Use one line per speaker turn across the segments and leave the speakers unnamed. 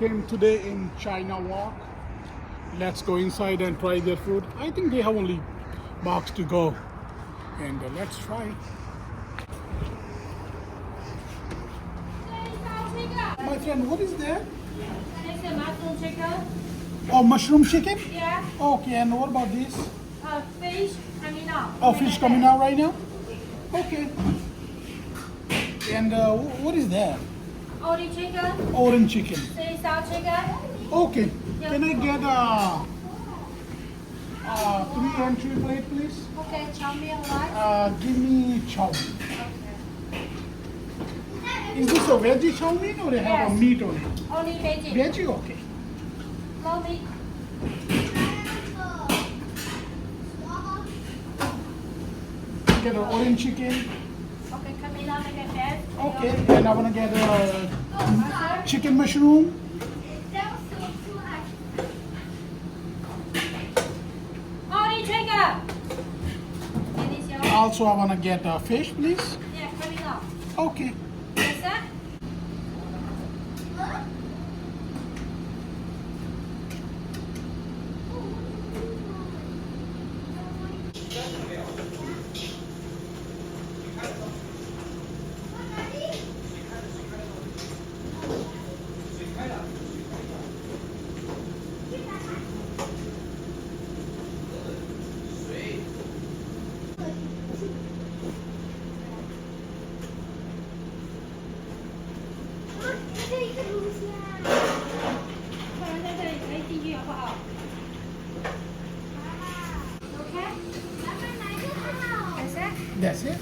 came today in China Walk. Let's go inside and try their food. I think they have only box to go. And let's try. My friend, what is that?
It's a mushroom chicken.
Oh, mushroom chicken?
Yeah.
Okay, and what about this?
Fish coming out.
Oh, fish coming out right now? Okay. And what is that?
Orange chicken.
Orange chicken.
Salt chicken.
Okay. Can I get 3 entry plate, please?
Okay, chow mein rice.
Give me chow.
Okay.
Is this a veggie chow mein or they have a
Yes.
meat on it?
Only veggie.
Veggie, okay.
No meat.
Get an orange chicken.
Okay, coming out like a bed.
Okay, and I want to get a chicken mushroom.
Orange chicken. And it's your
Also, I want to get a fish, please.
yeah coming out.
Okay.
What's that? Okay. What's that?
That's it.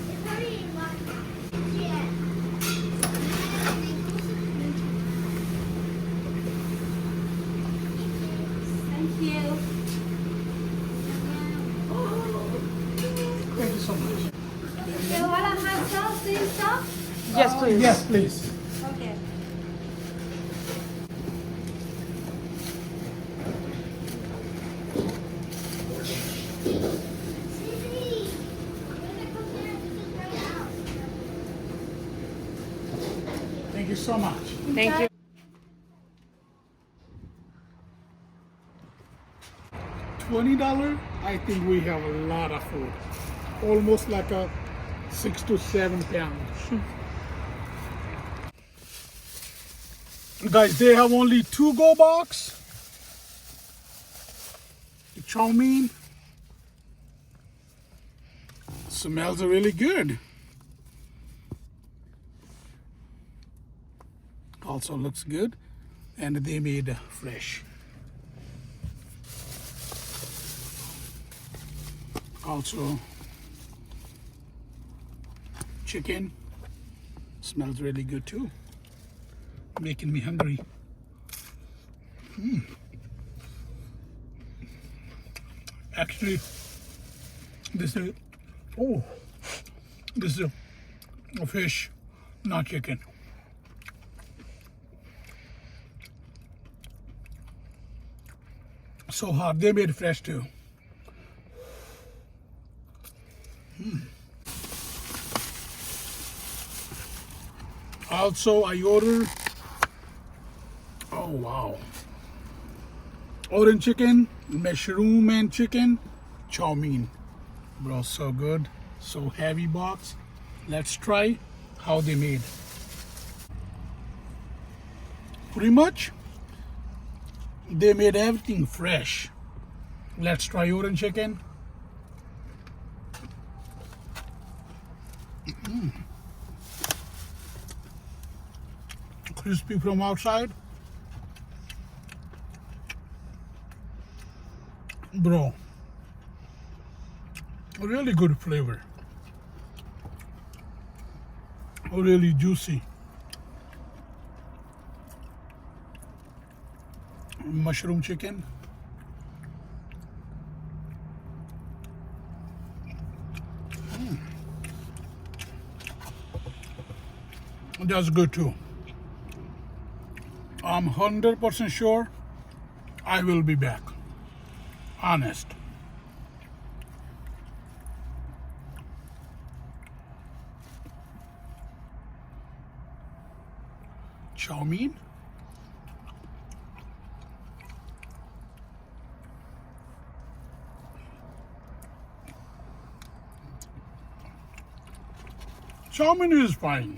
Thank you.
Thank you so much.
You want to have sauce, same sauce?
Yes, please.
Yes, please.
Okay.
Thank you so much.
Thank you.
$20, I think we have a lot of food. Almost like a 6 to 7 pounds. Guys, they have only 2 go box. The chow mein. Smells really good. Also looks good. And they made fresh. Also, chicken smells really good too, making me hungry. Actually, this is a fish, not chicken. So hot. They made fresh too. Also, I ordered, oh wow, orange chicken, mushroom and chicken, chow mein. Bro, so good, so heavy box. Let's try how they made. Pretty much, they made everything fresh. Let's try orange chicken. Crispy from outside. Bro, really good flavor. Really juicy. Mushroom chicken. That's good too. I'm 100% sure I will be back. Honest. chow mein. chow mein is fine.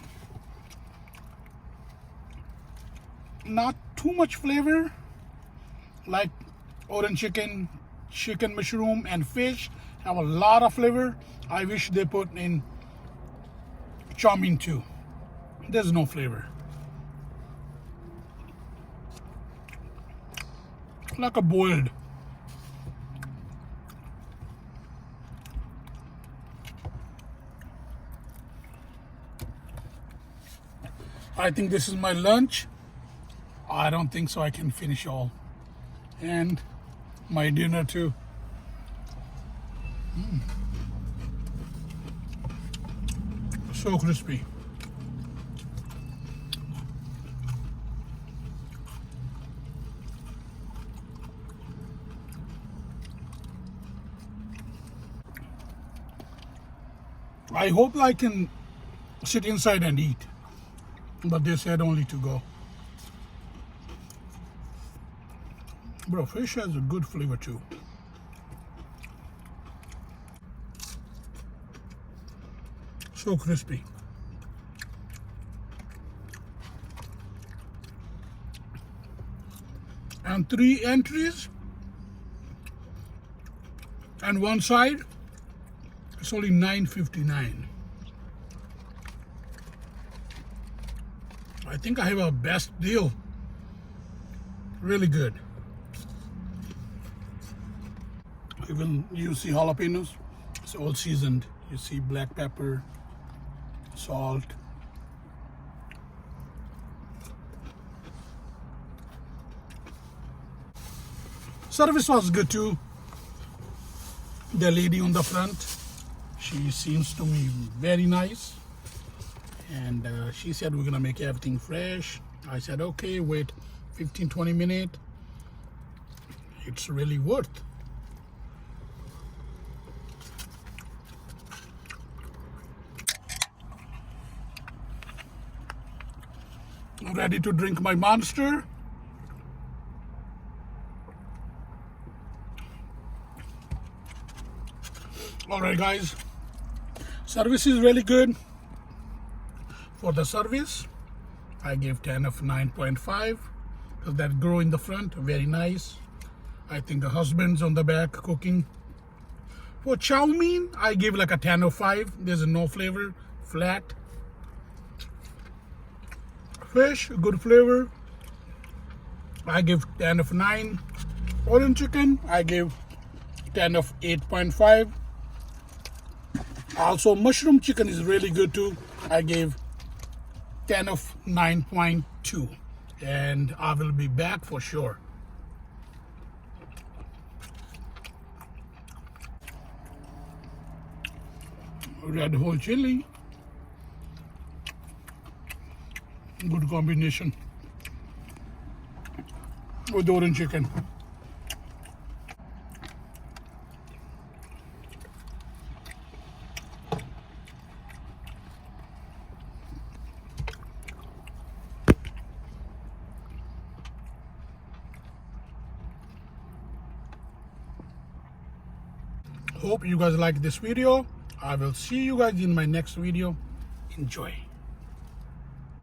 Not too much flavor like orange chicken, chicken mushroom, and fish have a lot of flavor. I wish they put in chow mein too. There's no flavor. Like a boiled. I think this is my lunch. I don't think so I can finish all. And my dinner too. So crispy. I hope I can sit inside and eat, but they said only to go. Bro, fish has a good flavor too. So crispy. And 3 entries and one side, it's only $9.59. I think I have a best deal. Really good. Even you see jalapenos, it's all seasoned. You see black pepper, salt. Service was good too. The lady on the front, she seems to me very nice. And she said we're gonna make everything fresh. I said okay, wait 15-20 minutes. It's really worth. I'm ready to drink my Monster. Alright guys, service is really good. For the service, I gave 10 of 9.5 because that grow in the front, very nice. I think the husband's on the back cooking. For chow mein, I gave like a 10 of 5. There's no flavor, flat. Fish, good flavor. I give 10 of 9. Orange chicken, I gave 10 of 8.5. Also, mushroom chicken is really good too. I gave 10 of 9.2. And I will be back for sure. Red whole chili. Good combination with orange chicken. Hope you guys like this video. I will see you guys in my next video. Enjoy.